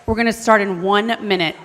We're going to start in 1 minute.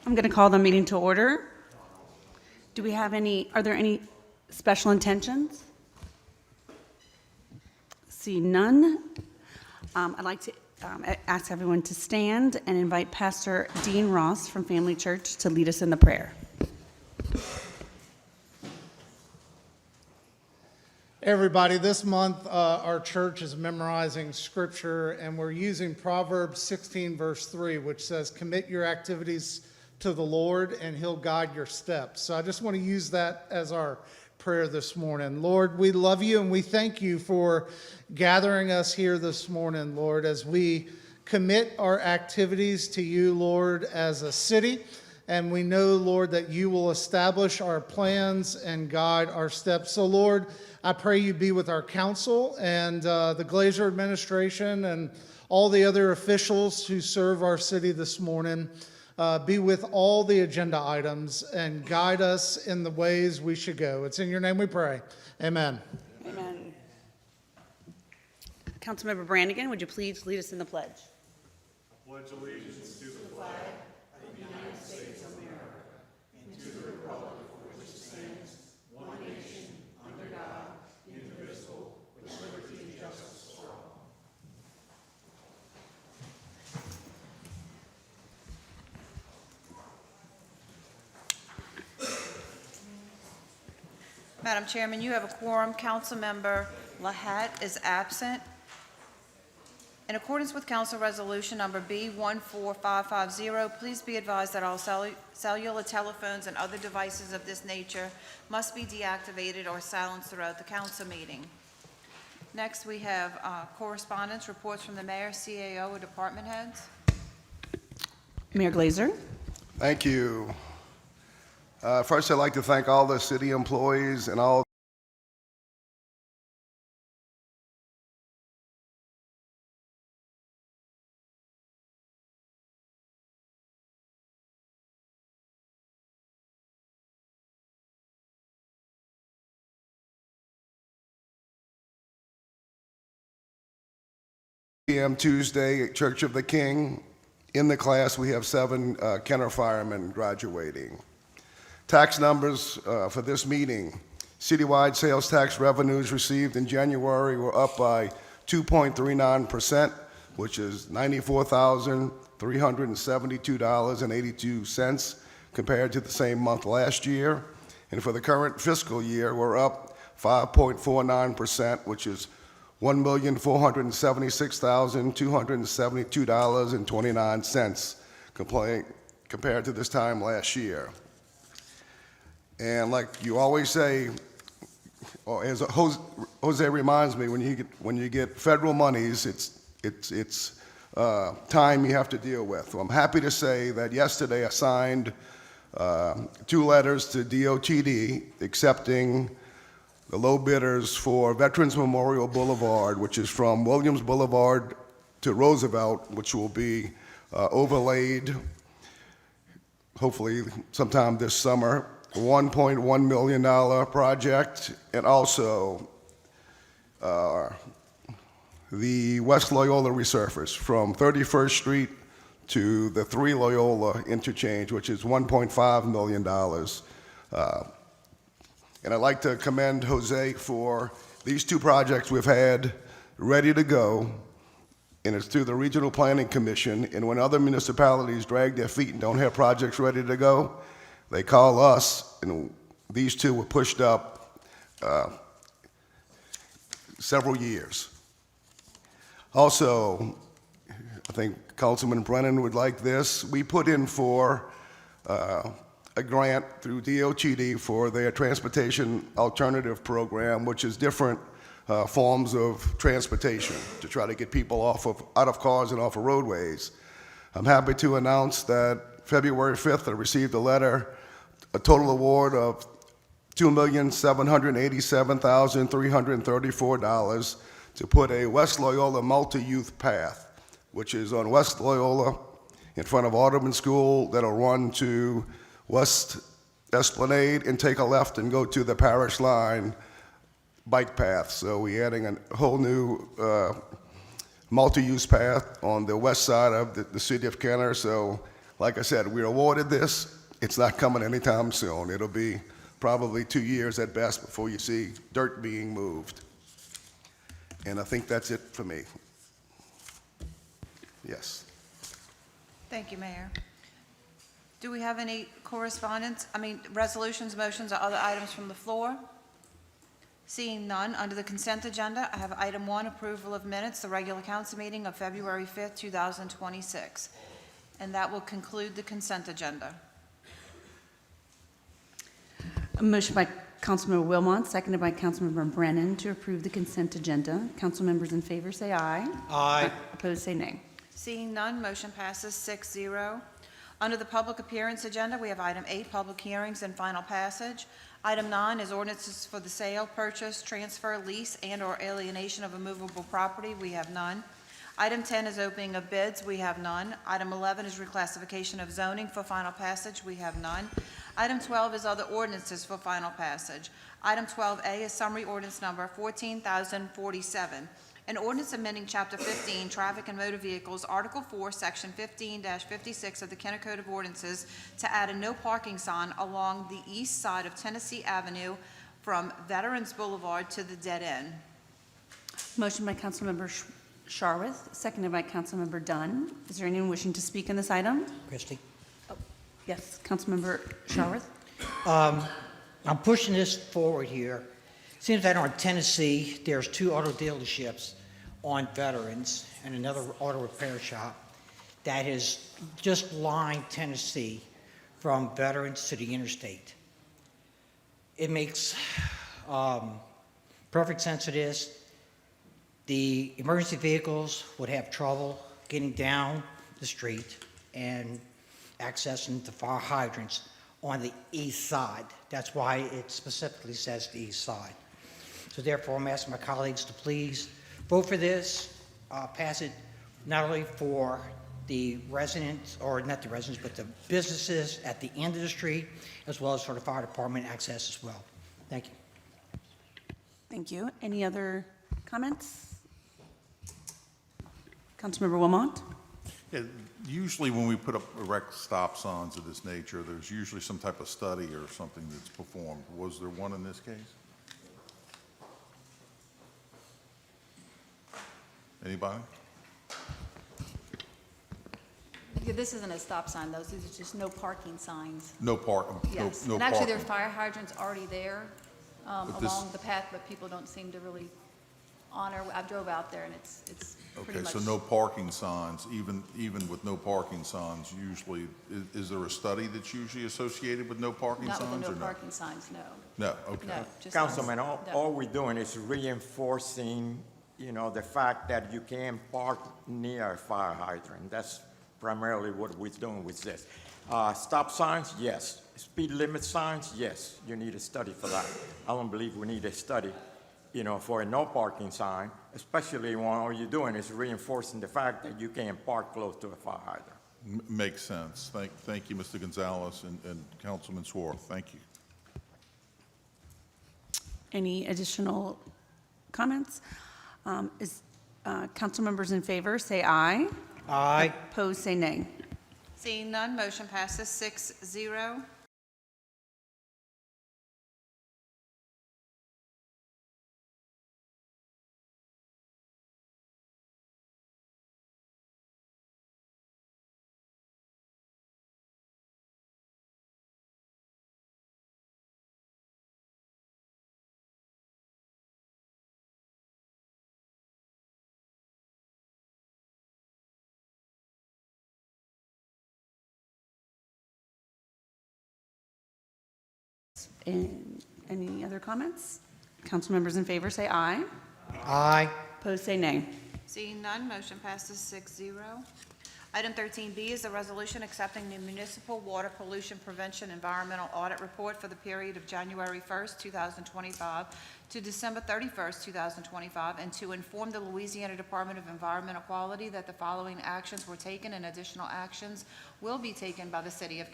I'm going to call the meeting to order. Do we have are there any special intentions? See none. I'd like to ask everyone to stand and invite Pastor Dean Ross from Family Church to lead us in the prayer. Everybody, this month our church is memorizing scripture, and we're using Proverbs 16 verse 3, which says, commit your activities to the Lord and he'll guide your steps. So I just want to use that as our prayer this morning. Lord, we love you and we thank you for gathering us here this morning, Lord, as we commit our activities to you, Lord, as a city. And we know, Lord, that you will establish our plans and guide our steps. So, Lord, I pray you be with our council and the Glazer administration and all the other officials who serve our city this morning. Be with all the agenda items and guide us in the ways we should go. It's in your name we pray. Amen. Amen. Councilmember Brannigan, would you please lead us in the pledge? I pledge allegiance to the flag of the United States of America and to the republic for which it stands, one nation, under God, indivisible, with liberty and justice for all. Madam Chairman, you have a quorum. Councilmember Lahat is absent. In accordance with Council Resolution Number B14550, please be advised that all cellular telephones and other devices of this nature must be deactivated or silenced throughout the council meeting. Next, we have correspondence, reports from the mayor, CAO, or department heads. Mayor Glazer. Thank you. First, I'd like to thank all the city employees and all p.m. Tuesday at Church of the King. In the class, we have 7 Kenner firemen graduating. Tax numbers for this meeting. Citywide sales tax revenues received in January were up by 2.39%, which is $94,372.82 compared to the same month last year. And for the current fiscal year, we're up 5.49%, which is $1,476,272.29 compared to this time last year. And like you always say, or as Jose reminds me, when you get federal monies, it's time you have to deal with. So I'm happy to say that yesterday I signed 2 letters to DOTD accepting the low bidders for Veterans Memorial Boulevard, which is from Williams Boulevard to Roosevelt, which will be overlaid hopefully sometime this summer. $1.1 million project, and also the West Loyola resurface from 31st Street to the 3 Loyola interchange, which is $1.5 million. And I'd like to commend Jose for these 2 projects we've had ready to go, and it's through the Regional Planning Commission. And when other municipalities drag their feet and don't have projects ready to go, they call us, and these 2 were pushed up several years. Also, I think Councilman Brennan would like this. We put in for a grant through DOTD for their Transportation Alternative Program, which is different forms of transportation to try to get people out of cars and off of roadways. I'm happy to announce that February 5th, I received a letter, a total award of $2,787,334 to put a West Loyola multi-youth path, which is on West Loyola in front of Audubon School, that'll run to West Esplanade and take a left and go to the Parish Line bike path. So we're adding a whole new multi-use path on the west side of the city of Kenner. So, like I said, we awarded this. It's not coming anytime soon. It'll be probably 2 years at best before you see dirt being moved. And I think that's it for me. Yes. Thank you, Mayor. Do we have any resolutions, motions, or other items from the floor? Seeing none, under the consent agenda, I have item 1, approval of minutes, the regular council meeting of February 5th, 2026. And that will conclude the consent agenda. A motion by Councilmember Wilmot, seconded by Councilmember Brennan to approve the consent agenda. Council members in favor say aye. Aye. Opposed say nay. Seeing none, motion passes 6-0. Under the public appearance agenda, we have item 8, public hearings and final passage. Item 9 is ordinances for the sale, purchase, transfer, lease, and/or alienation of immovable property. We have none. Item 10 is opening of bids. We have none. Item 11 is reclassification of zoning for final passage. We have none. Item 12 is other ordinances for final passage. Item 12A is summary ordinance number 14,047. An ordinance amending Chapter 15, Traffic and Motor Vehicles, Article 4, Section 15-56 of the Kenner Code of Ordinances to add a no parking sign along the east side of Tennessee Avenue from Veterans Boulevard to the dead end. Motion by Councilmember Sharwood, seconded by Councilmember Dunn. Is there anyone wishing to speak on this item? Christie. Yes, Councilmember Sharwood. I'm pushing this forward here. Seems that on Tennessee, there's 2 auto dealerships on Veterans and another auto repair shop that has just lined Tennessee from Veterans to the interstate. It makes perfect sense of this. The emergency vehicles would have trouble getting down the street and accessing the fire hydrants on the east side. That's why it specifically says the east side. So therefore, I'm asking my colleagues to please vote for this, pass it not only for the residents, or not the residents, but the businesses at the end of the street, as well as for the fire department access as well. Thank you. Thank you. Any other comments? Councilmember Wilmot? Yeah, usually when we put up erect stop signs of this nature, there's usually some type of study or something that's performed. Was there one in this case? Anybody? Yeah, this isn't a stop sign, though. These are just no parking signs. No parking. Yes. No And actually, there are parking. fire hydrants already there But this- along the path, but people don't seem to really honor, I drove out there and it's pretty Okay, much. so no parking signs, even with no parking signs, usually, is there a study that's usually associated with no parking Not signs, with the or no no? parking signs, no. No, okay. No, just. Councilman, no. all we're doing is reinforcing, the fact that you can park near a fire hydrant. That's primarily what we're doing with this. Stop signs, yes. Speed limit signs, yes. You need a study for that. I don't believe we need a study, for a no parking sign, especially when all you're doing is reinforcing the fact that you can't park close to a fire hydrant. Makes sense. Thank you, Mr. Gonzalez and Councilman Swarth. Thank you. Any additional comments? Council members in favor, say aye. Aye. Opposed, say nay. Seeing none, motion passes 6-0. And any other comments? Council members in favor, say aye. Aye. Opposed, say nay. Seeing none, motion passes 6-0. Item 13B is a resolution accepting the Municipal Water Pollution Prevention Environmental Audit Report for the period of January 1st, 2025 to December 31st, 2025, and to inform the Louisiana Department of Environmental Quality that the following actions were taken and additional actions will be taken by the City of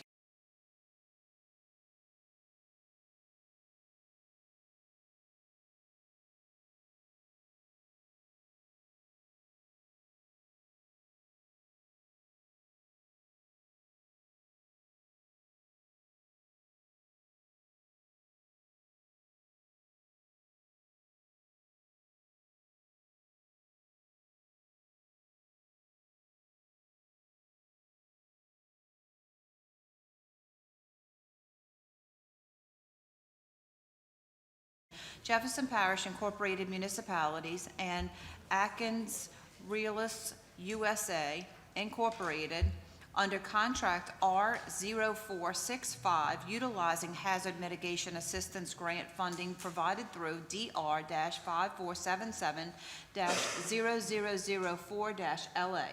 Jefferson Parish Incorporated Municipalities and Atkins Realist USA Incorporated under contract R0465 utilizing hazard mitigation assistance grant funding provided through DR-5477-0004-LA.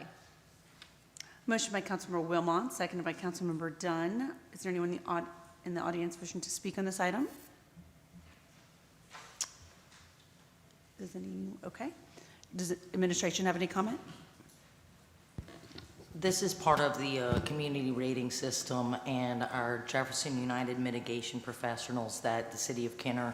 Motion by Councilmember Wilmot, seconded by Councilmember Dunn. Is there anyone in the audience wishing to speak on this item? Okay. Does administration have any comment? This is part of the community rating system and our Jefferson United mitigation professionals that the City of Kenner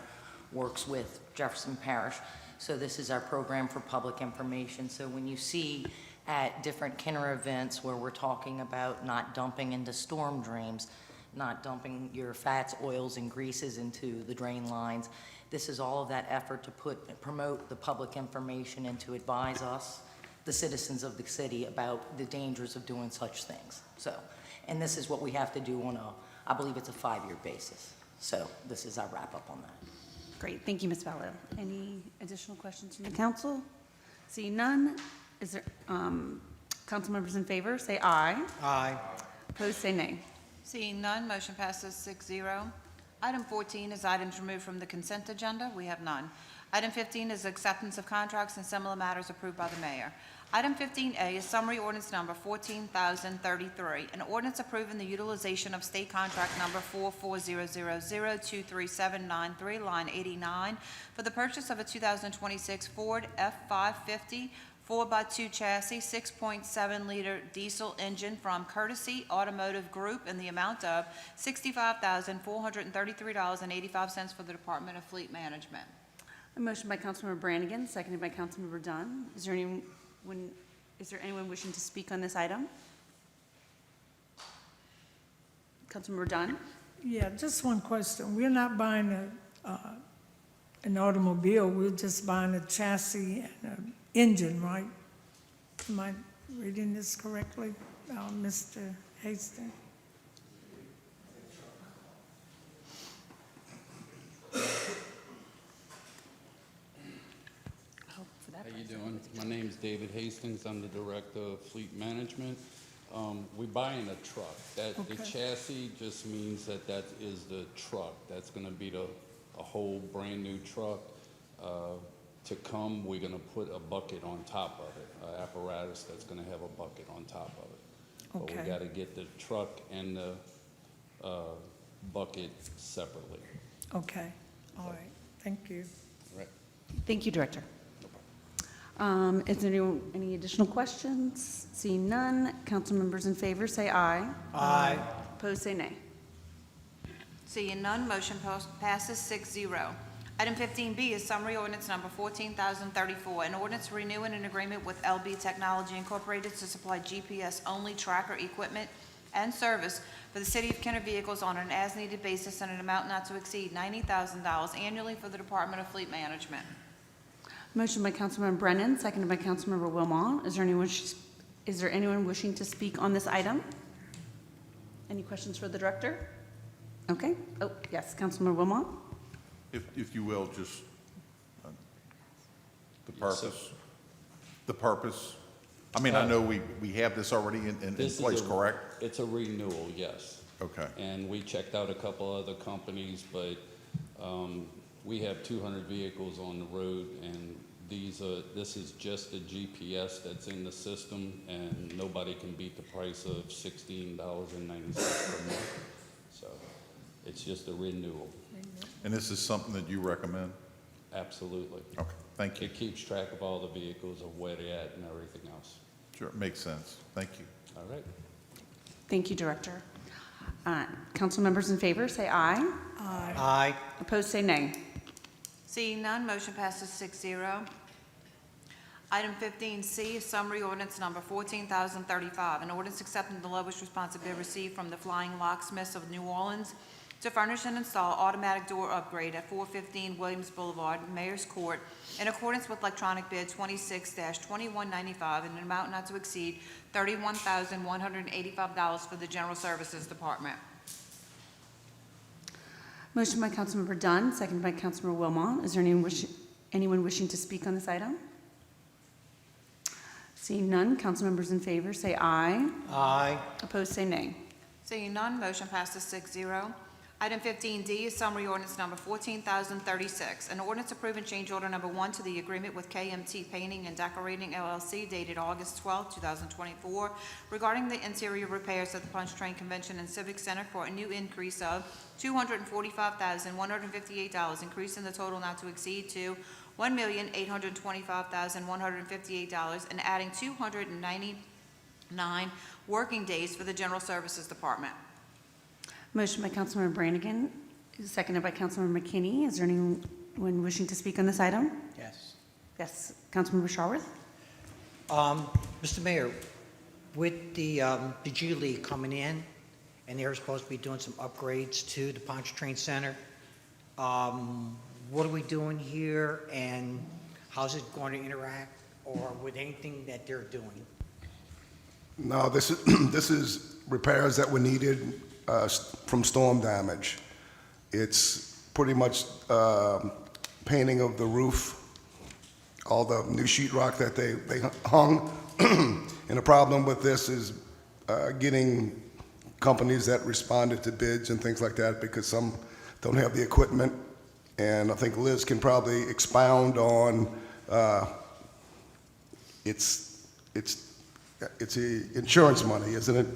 works with Jefferson Parish. So this is our program for public information. So when you see at different Kenner events where we're talking about not dumping into storm drains, not dumping your fats, oils, and greases into the drain lines, this is all of that effort to promote the public information and to advise us, the citizens of the city, about the dangers of doing such things. So, and this is what we have to do on I believe it's a 5-year basis. So this is our wrap up on that. Great, thank you, Ms. Vallow. Any additional questions from the council? Seeing none, is there, council members in favor, say aye. Aye. Opposed, say nay. Seeing none, motion passes 6-0. Item 14 is items removed from the consent agenda. We have none. Item 15 is acceptance of contracts and similar matters approved by the mayor. Item 15A is summary ordinance number 14,033, an ordinance approving the utilization of state contract number 44000023793, line 89, for the purchase of a 2026 Ford F-550 4x2 chassis, 6.7-liter diesel engine from Courtesy Automotive Group in the amount of $65,433.85 for the Department of Fleet Management. A motion by Councilmember Brannigan, seconded by Councilmember Dunn. Is there anyone wishing to speak on this item? Councilmember Dunn? Yeah, just one question. We're not buying an automobile, we're just buying a chassis and an engine, right? Am I reading this correctly, Mr. Hastings? you doing? My name's David Hastings. I'm the Director of Fleet Management. We're buying a truck. The Okay. chassis just means that is the truck. That's gonna be a whole brand-new truck. To come, we're gonna put a bucket on top of it, an apparatus that's gonna have a bucket on top of it. But we Okay. gotta get the truck and the bucket separately. Okay, all right, thank you. Right. Thank you, Director. Is there any additional questions? Seeing none, council members in favor say aye. Aye. Opposed, say nay. Seeing none, motion passes 6-0. Item 15B is summary ordinance number 14,034, an ordinance renewing an agreement with LB Technology Incorporated to supply GPS-only tracker equipment and service for the City of Kenner vehicles on an as-needed basis in an amount not to exceed $90,000 annually for the Department of Fleet Management. Motion by Councilmember Brennan, seconded by Councilmember Wilmot. Is there anyone wishing to speak on this item? Any questions for the director? Okay. Oh, yes, Councilmember Wilmot. If you will, just the Yes, sir. purpose. The purpose. I mean, I know we have this already in This is place, a- correct? It's a renewal, yes. Okay. And we checked out a couple other companies, but we have 200 vehicles on the road, and this is just the GPS that's in the system, and nobody can beat the price of $16.90 per month. So it's just a renewal, And this is something that you recommend? absolutely. Okay, thank you. It keeps track of all the vehicles, of where they're at and everything else. Sure, makes sense. Thank you. All right. Thank you, Director. Council members in favor say aye. Aye. Opposed, say nay. Seeing none, motion passes 6-0. Item 15C is summary ordinance number 14,035, an ordinance accepting the lowest responsive bid received from the Flying Locksmiths of New Orleans to furnish and install automatic door upgrade at 415 Williams Boulevard, Mayor's Court, in accordance with electronic bid 26-2195 in an amount not to exceed $31,185 for the General Services Department. Motion by Councilmember Dunn, seconded by Councilmember Wilmot. Is there anyone wishing to speak on this item? Seeing none, council members in favor say aye. Aye. Opposed, say nay. Seeing none, motion passes 6-0. Item 15D is summary ordinance number 14,036, an ordinance approving change order number 1 to the agreement with KMT Painting and Decorating LLC dated August 12, 2024, regarding the interior repairs at the Punch Train Convention and Civic Center for a new increase of $245,158, increasing the total not to exceed to $1,825,158, and adding 299 working days for the General Services Department. Motion by Councilmember Brannigan, seconded by Councilmember McKinney. Is there anyone wishing to speak on this item? Yes. Yes, Councilmember Sharworth. Mr. Mayor, with the G League coming in, and they're supposed to be doing some upgrades to the Pontchartrain Center, what are we doing here, and how's it going to interact, or with anything that they're doing? No, this is repairs that were needed from storm damage. It's pretty much painting of the roof, all the new sheetrock that they hung. And the problem with this is getting companies that responded to bids and things like that, because some don't have the equipment. And I think Liz can probably expound on it's insurance money, isn't it?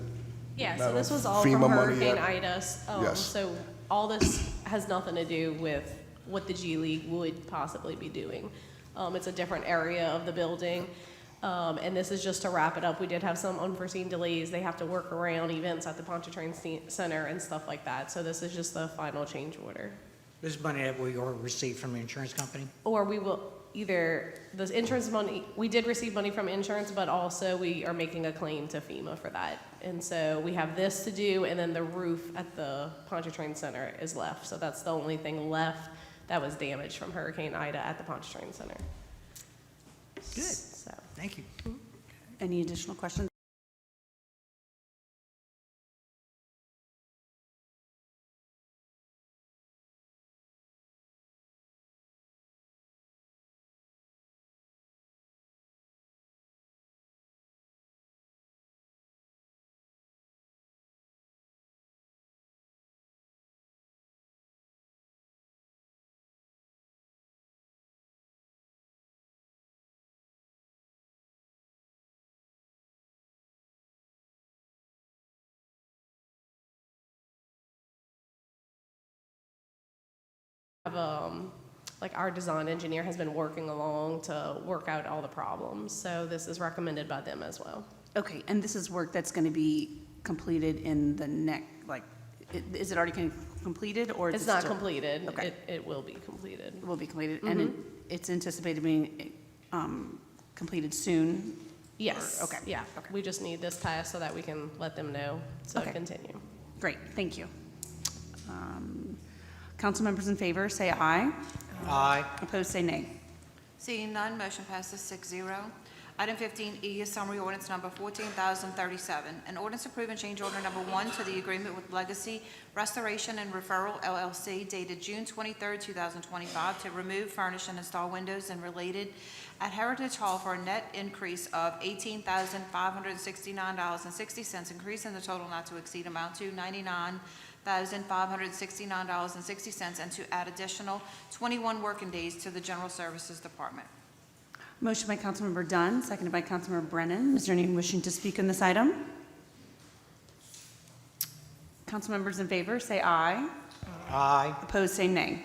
Yeah, Not so this was all FEMA from money Hurricane yet? Ida. Yes. So all this has nothing to do with what the G League would possibly be doing. It's a different area of the building. And this is just to wrap it up. We did have some unforeseen delays. They have to work around events at the Pontchartrain Center and stuff like that. So this is just the final change order. This is money that we already received from the insurance company? Or we will either, the insurance money, we did receive money from insurance, but also we are making a claim to FEMA for that. And so we have this to do, and then the roof at the Pontchartrain Center is left. So that's the only thing left that was damaged from Hurricane Ida at the Pontchartrain Center. Good. So. Thank you. Any additional questions? like our design engineer has been working along to work out all the problems. So this is recommended by them as well. Okay, and this is work that's going to be completed in the is it already completed or? is It's it not still- completed. Okay. It will be completed. Will be completed, and it's anticipated being completed soon? Yes. Or- okay. Yeah. Okay. We just need this passed so that we can let them know to Okay. continue. Great, thank you. Council members in favor, say aye. Aye. Opposed, say nay. Seeing none, motion passes 6-0. Item 15E is summary ordinance number 14,037. An ordinance approving change order number 1 to the agreement with Legacy Restoration and Referral LLC dated June 23, 2025 to remove, furnish, and install windows and related at Heritage Hall for a net increase of $18,569.60, increasing the total not to exceed amount to $99,569.60, and to add additional 21 working days to the General Services Department. Motion by Councilmember Dunn, seconded by Councilmember Brennan. Is there anyone wishing to speak on this item? Council members in favor, say aye. Aye. Opposed, say nay.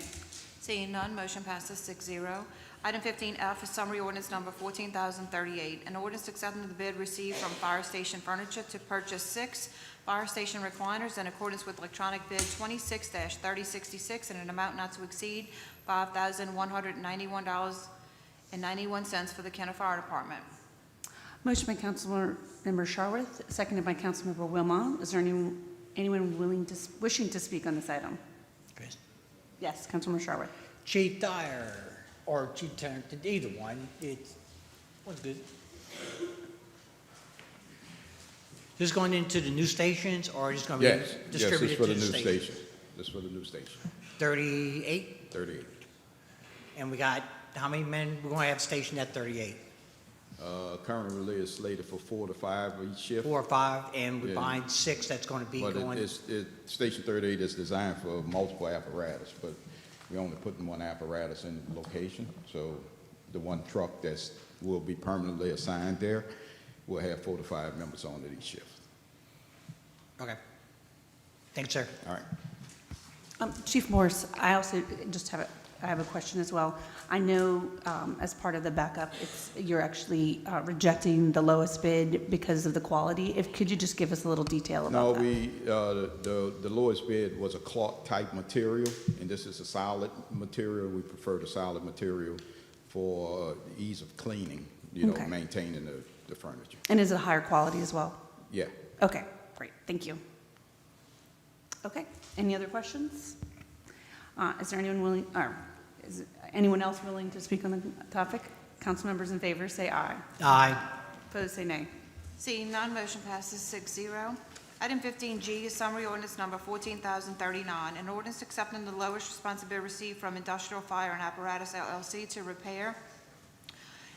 Seeing none, motion passes 6-0. Item 15F is summary ordinance number 14,038. An ordinance accepting the bid received from Fire Station Furniture to purchase 6 fire station recliners in accordance with electronic bid 26-3066 in an amount not to exceed $5,191.91 for the Kenner Fire Department. Motion by Councilmember Sharwood, seconded by Councilmember Wilmot. Is there anyone wishing to speak on this item? Chris. Yes, Councilmember Sharwood. Chief Dyer, or Chief Tarrant, either one, was good. This going into the new stations, or just going to be Yes, distributed it's for to the the new station? station. This for the new station, 38, 38. and we got, how many men we're going to have stationed at 38? Currently really is slated for 4 to 5 each shift. 4 or 5, and we're Yeah. buying 6 that's going to be But going. Station 38 is designed for multiple apparatus, but we're only putting one apparatus in the location. So the one truck will be permanently assigned there will have 4 to 5 members on it each shift. Okay. Thanks, sir. All right. Chief Morse, I also I have a question as well. I know as part of the backup, you're actually rejecting the lowest bid because of the quality. Could you just give us a little detail about that? No, the lowest bid was a cloth type material, and this is a solid material. We prefer the solid material for ease of cleaning, Okay. maintaining the furniture. And is it higher quality as well? Yeah. Okay, great, thank you. Okay, any other questions? Is there anyone else willing to speak on the topic? Council members in favor, say aye. Aye. Opposed, say nay. Seeing none, motion passes 6-0. Item 15G is summary ordinance number 14,039. An ordinance accepting the lowest responsibility received from Industrial Fire and Apparatus LLC to repair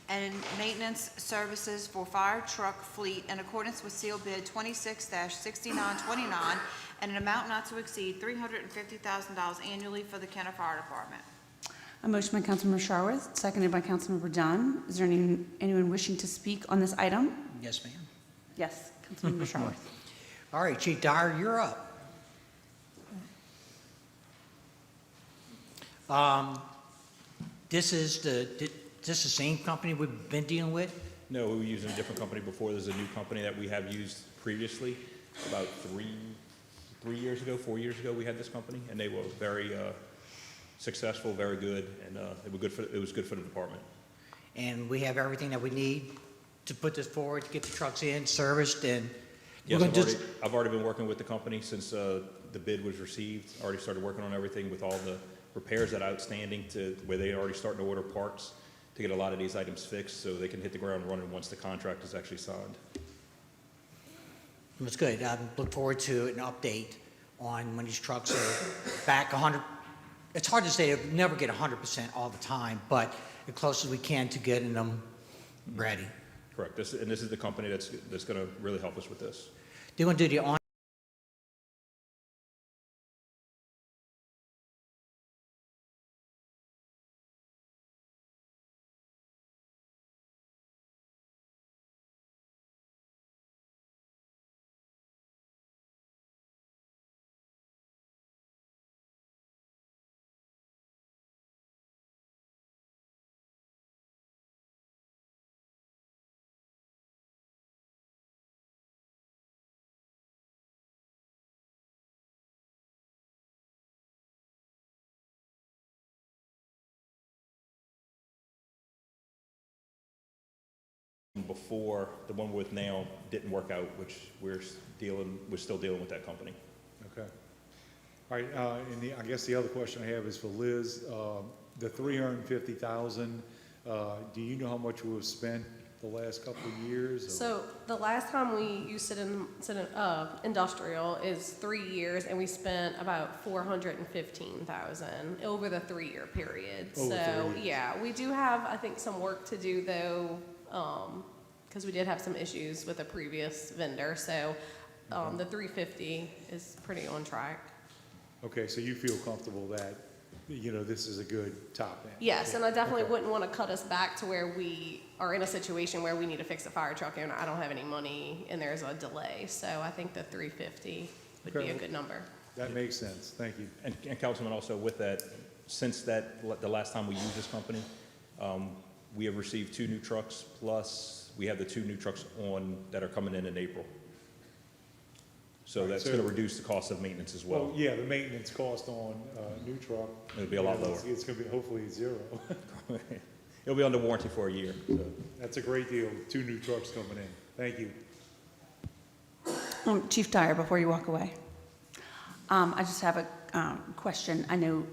and maintenance services for fire truck fleet in accordance with seal bid 26-6929 and an amount not to exceed $350,000 annually for the Kenner Fire Department. A motion by Councilmember Sharwood, seconded by Councilmember Dunn. Is there anyone wishing to speak on this item? Yes, ma'am. Yes, Councilmember Sharwood. All right, Chief Dyer, you're up. This is the same company we've been dealing with? No, we were using a different company before. There's a new company that we have used previously. About 4 years ago, we had this company, and they were very successful, very good, and it was good for the department. And we have everything that we need to put this forward, to get the trucks in, serviced, and Yes, we're going to I've already been working with the company since the bid was received. Already started working on everything with all the repairs that are outstanding to where they already starting to order parts to get a lot of these items fixed so they can hit the ground running once the contract is actually signed. It's good. I look forward to an update on when these trucks are back 100. It's hard to say they'll never get 100% all the time, but as close as we can to getting them ready. Correct. This is the company that's going to really help us with this. They're going to do the before, the one we're with now didn't work out, which we're still dealing with that company. Okay. All right, and I guess the other question I have is for Liz. The $350,000, do you know how much we've spent the last couple of years? Or- So the last time we used industrial is 3 years, and we spent about $415,000 over the 3-year period. Over 3 So, years. yeah, we do have, I think, some work to do though, because we did have some issues with a previous vendor. So the 350 is pretty on track. Okay, so you feel comfortable that, you know, this is a good top end? Yes, and I definitely Okay. wouldn't want to cut us back to where we are in a situation where we need to fix a fire truck and I don't have any money and there's a delay. So I think the 350 would be a Okay. good number. That makes sense, thank you. And Councilman, also with that, since the last time we used this company, we have received 2 new trucks, plus we have the 2 new trucks that are coming in April. So Right, that's so- going to reduce the cost of maintenance as well. Well, yeah, the maintenance cost on a new truck. It'll be a lot lower. It's going to be hopefully zero. It'll be under warranty for a year. So. That's a great deal, 2 new trucks coming in. Thank you. Chief Dyer, before you walk away, I just have a question. I know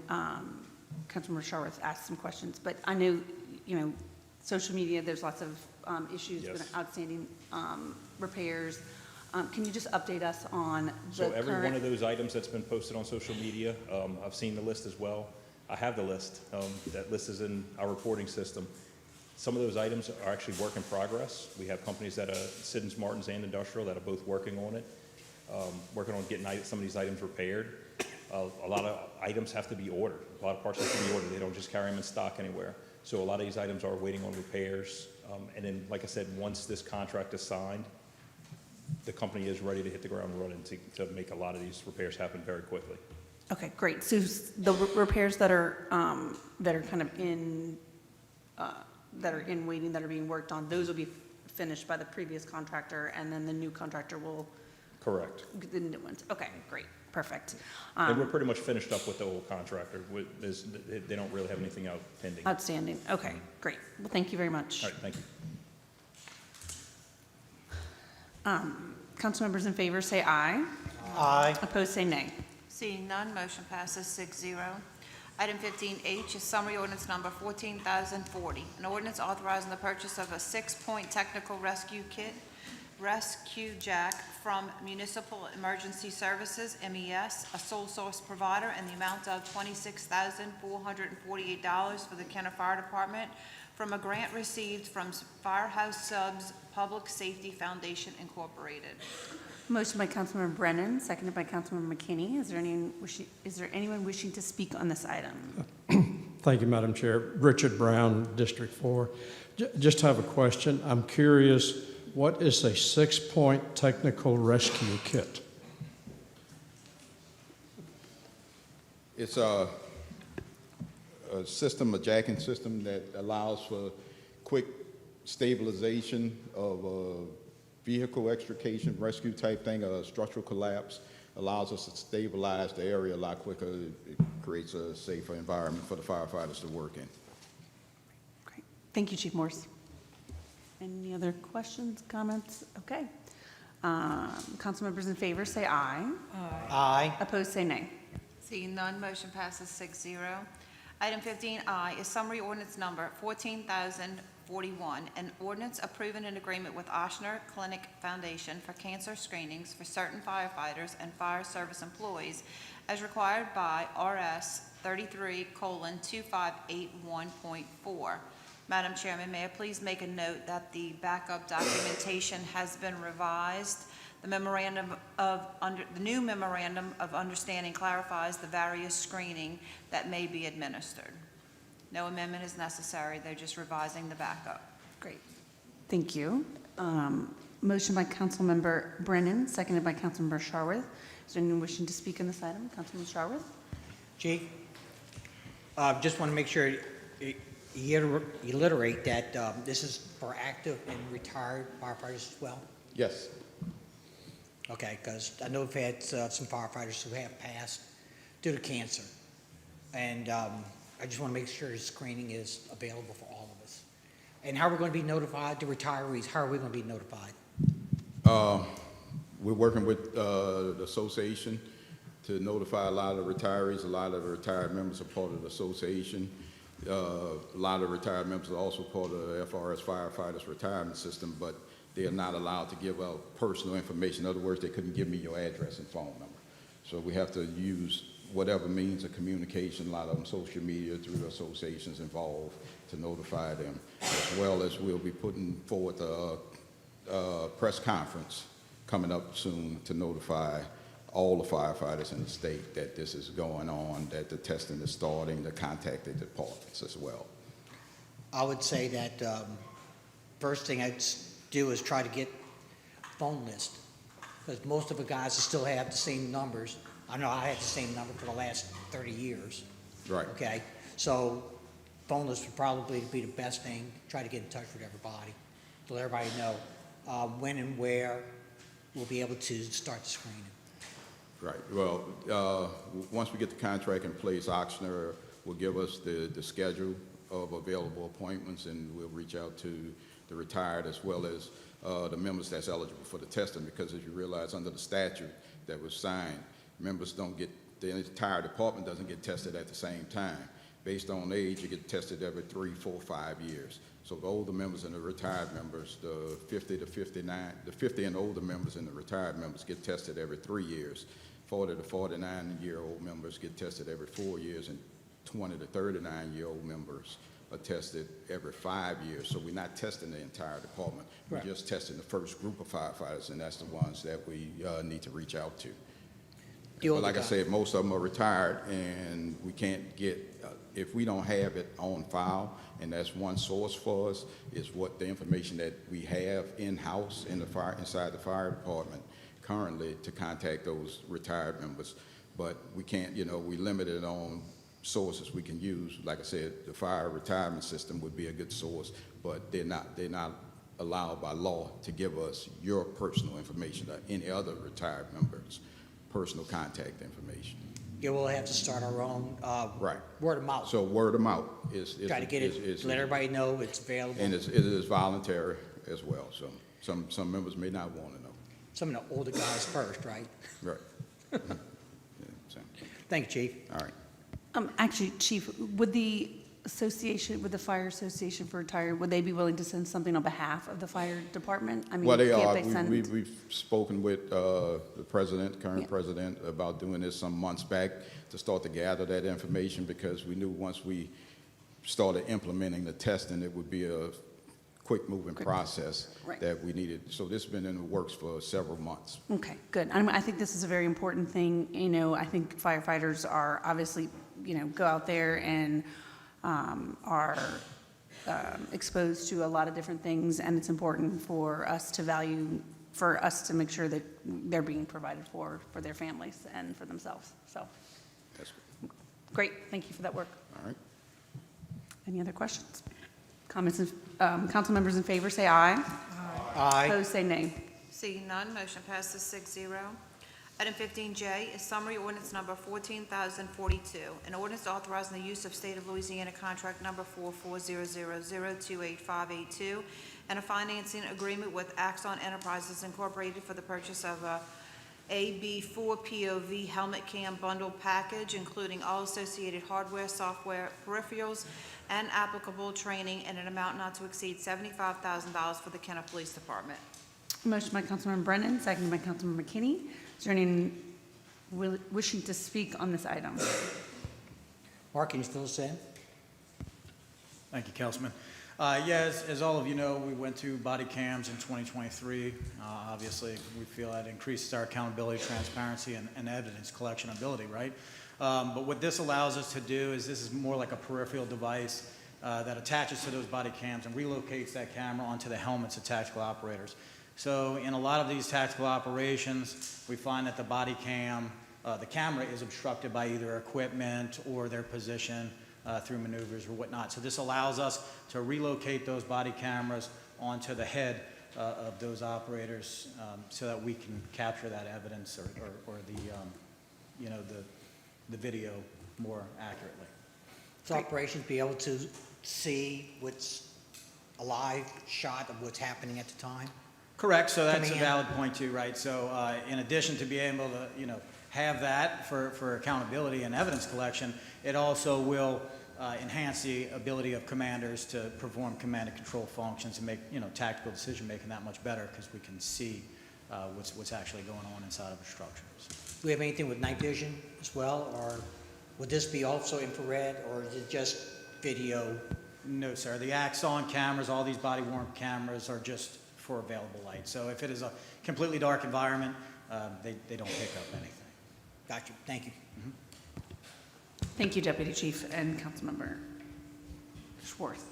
Councilmember Sharworth asked some questions, but I know, you know, social media, there's lots of issues Yes. with outstanding repairs. Can you just update us on the So every one current? of those items that's been posted on social media, I've seen the list as well. I have the list. That list is in our reporting system. Some of those items are actually work in progress. We have companies that are Siddons, Martins, and Industrial that are both working on it, working on getting some of these items repaired. A lot of items have to be ordered. A lot of parts have to be ordered. They don't just carry them in stock anywhere. So a lot of these items are waiting on repairs. And then, like I said, once this contract is signed, the company is ready to hit the ground running to make a lot of these repairs happen very quickly. Okay, great. So the repairs that are kind of in, that are in waiting, that are being worked on, those will be finished by the previous contractor, and then the new contractor will Correct. get the new ones. Okay, great, perfect. And we're pretty much finished up with the old contractor. They don't really have anything out pending. Outstanding. Okay, great. Well, thank you very much. All right, thank you. Council members in favor say aye. Aye. Opposed, say nay. Seeing none, motion passes 6-0. Item 15H is summary ordinance number 14,040, an ordinance authorizing the purchase of a 6-point technical rescue kit, Rescue Jack, from Municipal Emergency Services, MES, a sole source provider, and the amount of $26,448 for the Kenner Fire Department from a grant received from Firehouse Subs Public Safety Foundation, Incorporated. Motion by Councilmember Brennan, seconded by Councilmember McKinney. Is there anyone wishing to speak on this item? Thank you, Madam Chair. Richard Brown, District 4. Just have a question. I'm curious, what is a 6-point technical rescue kit? It's a system, a jacking system that allows for quick stabilization of a vehicle extrication, rescue type thing, a structural collapse, allows us to stabilize the area a lot quicker. It creates a safer environment for the firefighters to work in. Great. Thank you, Chief Morse. Any other questions, comments? Okay. Council members in favor say aye. Aye. Opposed, say nay. Seeing none, motion passes 6-0. Item 15I is summary ordinance number 14,041, an ordinance approving an agreement with Oshner Clinic Foundation for cancer screenings for certain firefighters and fire service employees as required by RS 33:2581.4. Madam Chairman, may I please make a note that the backup documentation has been revised. The new memorandum of understanding clarifies the various screening that may be administered. No amendment is necessary. They're just revising the backup. Great. Thank you. Motion by Councilmember Brennan, seconded by Councilmember Sharworth. Is there anyone wishing to speak on this item? Councilman Sharworth? Chief, just want to make sure you reiterate that this is for active and retired firefighters as well? Yes. Okay, because I know we've had some firefighters who have passed due to cancer. And I just want to make sure screening is available for all of us. And how are we going to be notified, the retirees, how are we going to be notified? We're working with the association to notify a lot of the retirees. A lot of the retired members are part of the association. A lot of the retired members are also part of the FRS Firefighters Retirement System, but they are not allowed to give out personal information. In other words, they couldn't give me your address and phone number. So we have to use whatever means of communication, a lot of them social media through the associations involved, to notify them, as well as we'll be putting forward a press conference coming up soon to notify all the firefighters in the state that this is going on, that the testing is starting, to contact the departments as well. I would say that first thing I'd do is try to get phone list, because most of the guys still have the same numbers. I know I had the same number for the last 30 years. Right. Okay, so phone list would probably be the best thing. Try to get in touch with everybody, to let everybody know when and where we'll be able to start the screening. Right. Well, once we get the contract in place, Oxner will give us the schedule of available appointments, and we'll reach out to the retired as well as the members that's eligible for the testing, because as you realize, under the statute that was signed, members don't get, the entire department doesn't get tested at the same time. Based on age, you get tested every 3, 4, 5 years. So the older members and the retired members, the 50 to 59, the 50 and older members and the retired members get tested every 3 years. 40 to 49-year-old members get tested every 4 years, and 20 to 39-year-old members are tested every 5 years. So we're not testing the entire department. We're Right. just testing the first group of firefighters, and that's the ones that we need to reach out to. But like I said, most of them are retired, and we can't get, if we don't have it on file, and that's one source for us, is what the information that we have in-house in the fire, inside the fire department currently, to contact those retired members. But we can't, you know, we limited on sources we can use. Like I said, the fire retirement system would be a good source, but they're not allowed by law to give us your personal information or any other retired members' personal contact information. Yeah, we'll have to start our own Right. word of mouth. So word of mouth is Try to get it, let everybody know it's available. and it is voluntary as well. So some members may not want to know. Some of the older guys first, right? Right. Yeah, so, Thank you, Chief. all right. Actually, Chief, would the association, with the Fire Association for Retired, would they be willing to send something on behalf of the fire department? I mean, Well, they can't are. they send? We've spoken with the president, current Yeah. president, about doing this some months back to start to gather that information, because we knew once we started implementing the testing, it would be a quick-moving process Right. that we needed. So this has been in the works for several months. Okay, good. I think this is a very important thing. You know, I think firefighters are obviously, you know, go out there and are exposed to a lot of different things, and it's important for us to make sure that they're being provided for their families and for themselves. So, That's good. great. Thank you for that work. All right. Any other questions? Comments? Council members in favor, say aye. Aye. Opposed, say nay. Seeing none, motion passes 6-0. Item 15J is summary ordinance number 14,042, an ordinance authorizing the use of State of Louisiana contract number 4400028582 and a financing agreement with Axon Enterprises Incorporated for the purchase of a AB4 POV helmet cam bundle package, including all associated hardware, software, peripherals, and applicable training in an amount not to exceed $75,000 for the Kenner Police Department. Motion by Councilmember Brennan, seconded by Councilmember McKinney. Is there anyone wishing to speak on this item? Mark, can you fill us in? Thank you, Councilman. As all of you know, we went to body cams in 2023. Obviously, we feel that increases our accountability, transparency, and evidence collection ability, right? But what this allows us to do is this is more like a peripheral device that attaches to those body cams and relocates that camera onto the helmets of tactical operators. So in a lot of these tactical operations, we find that the body cam, the camera is obstructed by either equipment or their position through maneuvers or whatnot. So this allows us to relocate those body cameras onto the head of those operators so that we can capture that evidence or the video more accurately. So operations be able to see what's a live shot of what's happening at the time? Correct, so that's a Command. valid point too, right? So in addition to being able to, have that for accountability and evidence collection, it also will enhance the ability of commanders to perform command and control functions and make, tactical decision-making that much better because we can see what's actually going on inside of a structure. So. Do we have anything with night vision as well, or would this be also infrared, or is it just video? No, sir. The Axon cameras, all these body-worn cameras are just for available light. So if it is a completely dark environment, they don't pick up anything. Got you. Thank you. Thank you, Deputy Chief and Councilmember Schwartz.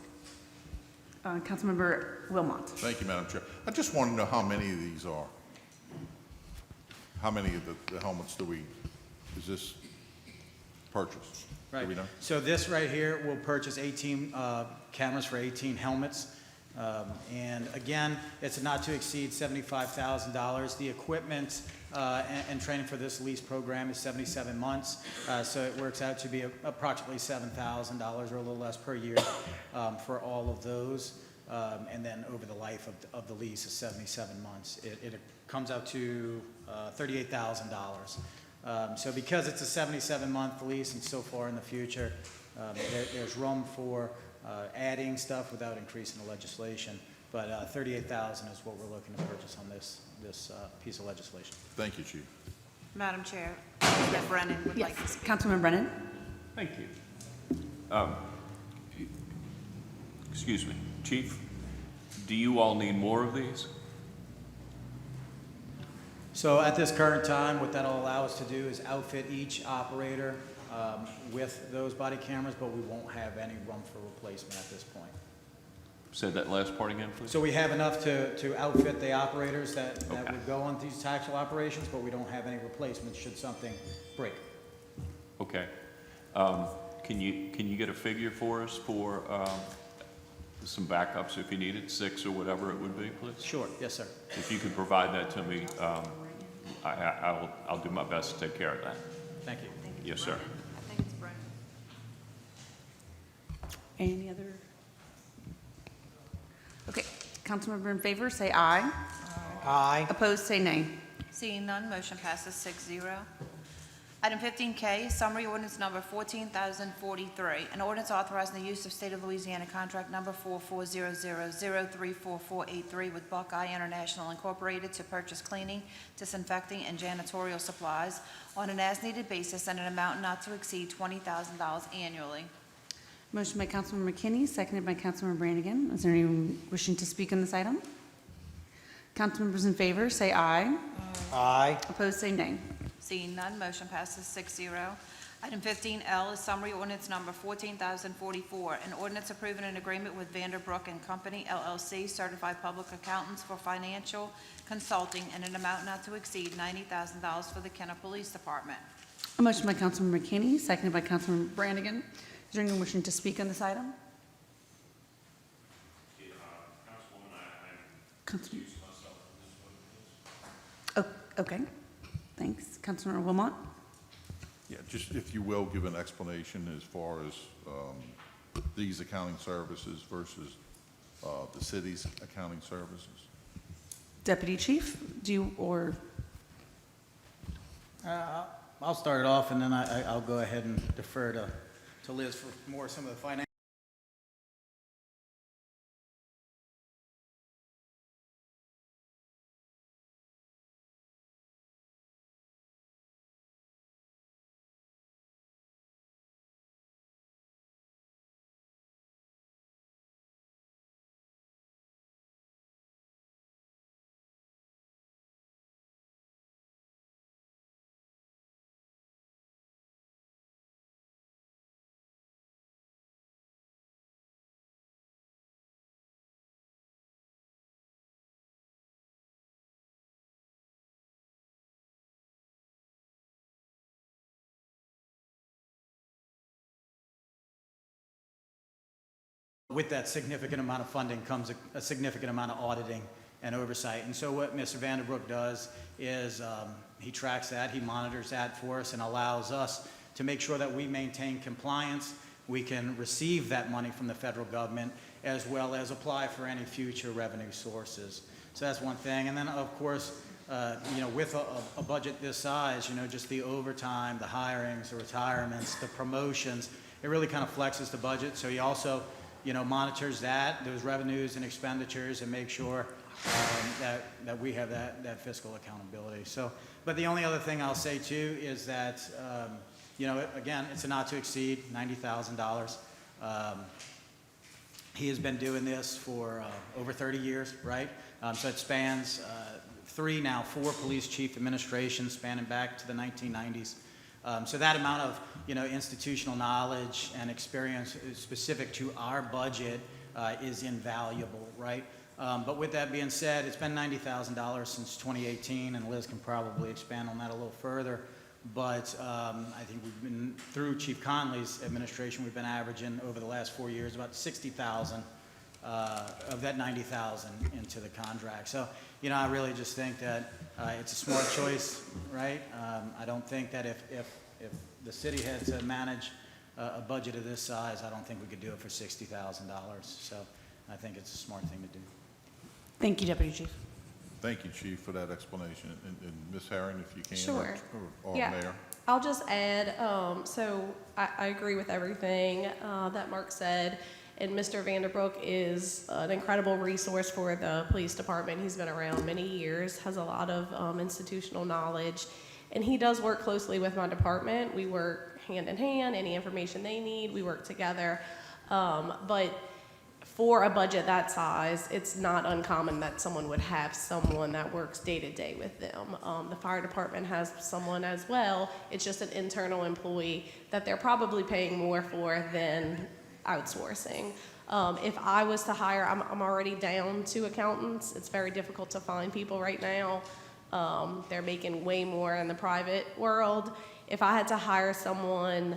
Councilmember Wilmot. Thank you, Madam Chair. I just want to know how many of these are. How many of the helmets is this purchased? Right. Do we know? So this right here will purchase 18 cameras for 18 helmets. And again, it's a not to exceed $75,000. The equipment and training for this lease program is 77 months. So it works out to be approximately $7,000 or a little less per year for all of those. And then over the life of the lease is 77 months. It comes out to $38,000. So because it's a 77-month lease and so far in the future, there's room for adding stuff without increasing the legislation. But $38,000 is what we're looking to purchase on this piece of legislation. Thank you, Chief. Madam Chair, Councilman Brennan would like to Yes, speak. Councilman Brennan. Thank you. Excuse me, Chief, do you all need more of these? So at this current time, what that'll allow us to do is outfit each operator with those body cameras, but we won't have any room for replacement at this point. Say that last part again, please. So we have enough to outfit the operators that would go on these tactical operations, but we don't have any replacements should something break. Okay. Can you get a figure for us for some backups if you need it, 6 or whatever it would be, please? Sure, yes, sir. If you could provide that to me, I'll do my best to take care of that. Thank you. Yes, sir. I think it's Brennan. Any other? Okay, Councilmember in favor, say aye. Aye. Opposed, say nay. Seeing none, motion passes 6-0. Item 15K, summary ordinance number 14,043, an ordinance authorizing the use of State of Louisiana contract number 4400034483 with Buckeye International Incorporated to purchase cleaning, disinfecting, and janitorial supplies on an as-needed basis and an amount not to exceed $20,000 annually. Motion by Councilmember McKinney, seconded by Councilmember Brannigan. Is there anyone wishing to speak on this item? Councilmembers in favor, say aye. Aye. Opposed, say nay. Seeing none, motion passes 6-0. Item 15L is summary ordinance number 14,044, an ordinance approving an agreement with Vanderbrook and Company, LLC, certified public accountants for financial consulting in an amount not to exceed $90,000 for the Kenner Police Department. A motion by Councilmember McKinney, seconded by Councilmember Brannigan. Is there anyone wishing to speak on this item? Councilwoman, Councilman- excuse myself from this one, please. Oh, okay, thanks. Councilmember Wilmot? Yeah, just if you will, give an explanation as far as these accounting services versus the city's accounting services. Deputy Chief, do you, or? I'll start it off, and then I'll go ahead and defer to Liz for more some of the finance. With that significant amount of funding comes a significant amount of auditing and oversight. And so what Mr. Vanderbrook does is he tracks that, he monitors that for us and allows us to make sure that we maintain compliance, we can receive that money from the federal government, as well as apply for any future revenue sources. So that's one thing. And then, of course, with a budget this size, just the overtime, the hirings, the retirements, the promotions, it really kind of flexes the budget. So he also, monitors those revenues and expenditures, and make sure that we have that fiscal accountability. So, but the only other thing I'll say too is that, again, it's a not to exceed $90,000. He has been doing this for over 30 years, right? So it spans 4 police chief administrations spanning back to the 1990s. So that amount of institutional knowledge and experience specific to our budget is invaluable, right? But with that being said, it's been $90,000 since 2018, and Liz can probably expand on that a little further. But I think we've been, through Chief Conley's administration, we've been averaging over the last 4 years about 60,000 of that 90,000 into the contract. So, I really just think that it's a smart choice, right? I don't think that if the city had to manage a budget of this size, I don't think we could do it for $60,000. So I think it's a smart thing to do. Thank you, Deputy Chief. Thank you, Chief, for that explanation. And Ms. Herring, if you can. Sure. Or Yeah. Mayor. I'll just add, so I agree with everything that Mark said, and Mr. Vanderbrook is an incredible resource for the police department. He's been around many years, has a lot of institutional knowledge, and he does work closely with my department. We work hand in hand. Any information they need, we work together. But for a budget that size, it's not uncommon that someone would have someone that works day to day with them. The fire department has someone as well. It's just an internal employee that they're probably paying more for than outsourcing. If I was to hire, I'm already down 2 accountants. It's very difficult to find people right now. They're making way more in the private world. If I had to hire someone,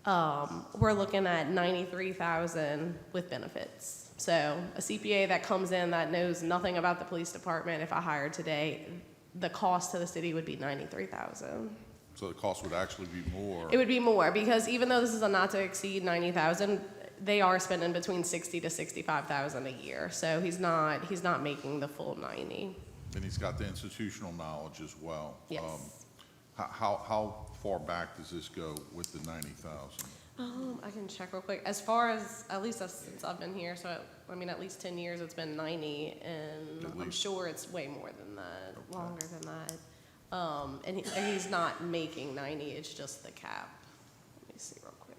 we're looking at $93,000 with benefits. So a CPA that comes in that knows nothing about the police department, if I hired today, the cost to the city would be $93,000. So the cost would actually be more. It would be more, because even though this is a not to exceed $90,000, they are spending between $60,000 to $65,000 a year. So he's not making the full 90. And he's got the institutional knowledge as well. Yes. How far back does this go with the 90,000? I can check real quick. As far as, at least since I've been here, so at least 10 years, it's been 90, and I'm sure it's way more than that, longer than that. And he's not making 90, it's just the cap. Let me see real quick.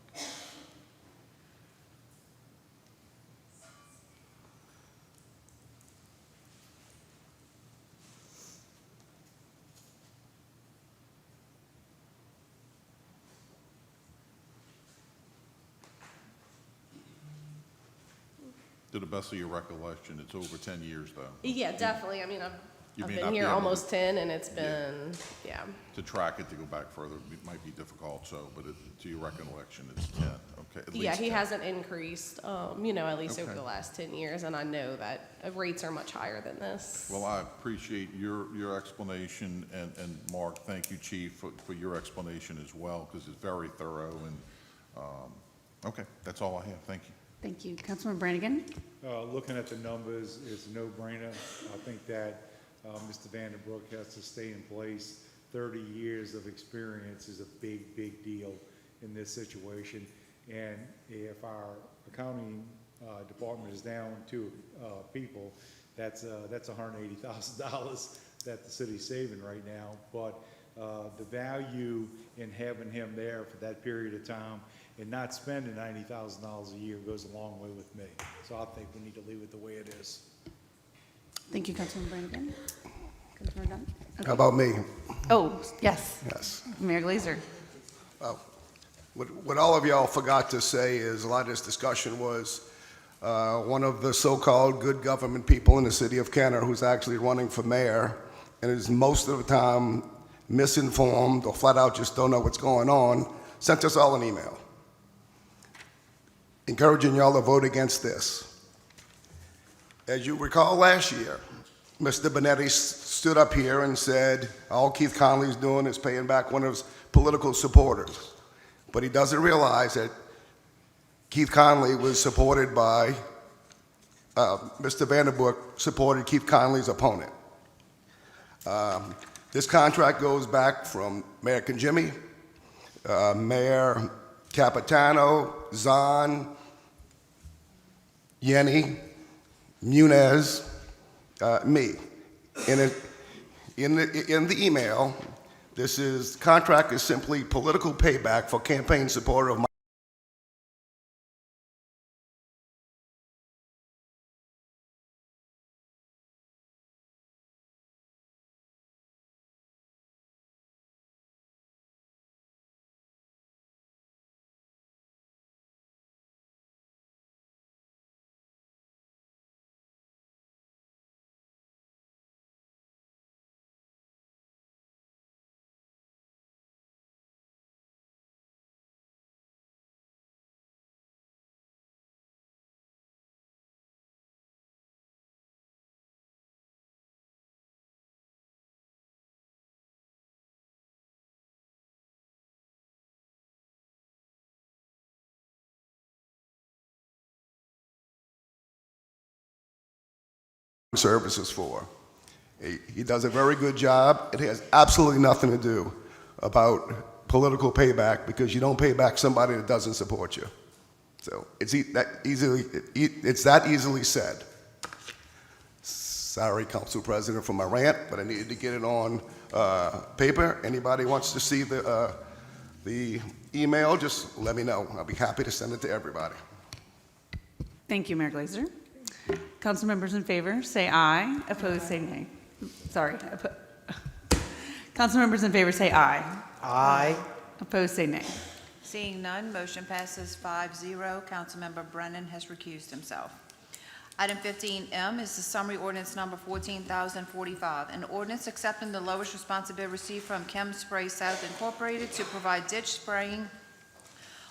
To the best of your recollection, it's over 10 years, though. Yeah, definitely. I've You may been not be here able almost 10, and it's been, yeah. To track it, to go back further, it might be difficult, but to your recollection, it's 10, okay? At Yeah, least he 10. hasn't increased, at least over Okay. the last 10 years, and I know that rates are much higher than this. Well, I appreciate your explanation, and Mark, thank you, Chief, for your explanation as well, because it's very thorough, and, okay, that's all I have, thank you. Thank you. Councilman Brannigan? Looking at the numbers, it's a no-brainer. I think that Mr. Vanderbrook has to stay in place. 30 years of experience is a big, big deal in this situation. And if our accounting department is down 2 people, that's $180,000 that the city's saving right now. But the value in having him there for that period of time and not spending $90,000 a year goes a long way with me. So I think we need to leave it the way it is. Thank you, Councilman Brannigan. Councilman Dunn? Okay. How about me? Oh, yes. Yes. Mayor Glazer. Well, what all of y'all forgot to say is a lot of this discussion was one of the so-called good government people in the city of Kenner, who's actually running for mayor, and is most of the time misinformed or flat out just don't know what's going on, sent us all an email encouraging y'all to vote against this. As you recall last year, Mr. Benetti stood up here and said, all Keith Conley's doing is paying back one of his political supporters. But he doesn't realize that Keith Conley was supported by Mr. Vanderbroek supported Keith Conley's opponent. This contract goes back from Mayor Conjimmy, Mayor Capitano, Zahn, Yenny, Munez, me. In the email, contract is simply political payback for campaign support of my services for. He does a very good job. It has absolutely nothing to do about political payback because you don't pay back somebody that doesn't support you. So it's that easily said. Sorry, Council President, for my rant, but I needed to get it on paper. Anybody wants to see the email, just let me know. I'll be happy to send it to everybody. Thank you, Mayor Glazer. Council members in favor, say aye. Opposed, say nay. Sorry. Council members in favor, say aye. Aye. Opposed, say nay. Seeing none, motion passes 5-0. Councilmember Brennan has recused himself. Item 15M is the summary ordinance number 14,045, an ordinance accepting the lowest responsibility received from Chem Spray South Incorporated to provide ditch spraying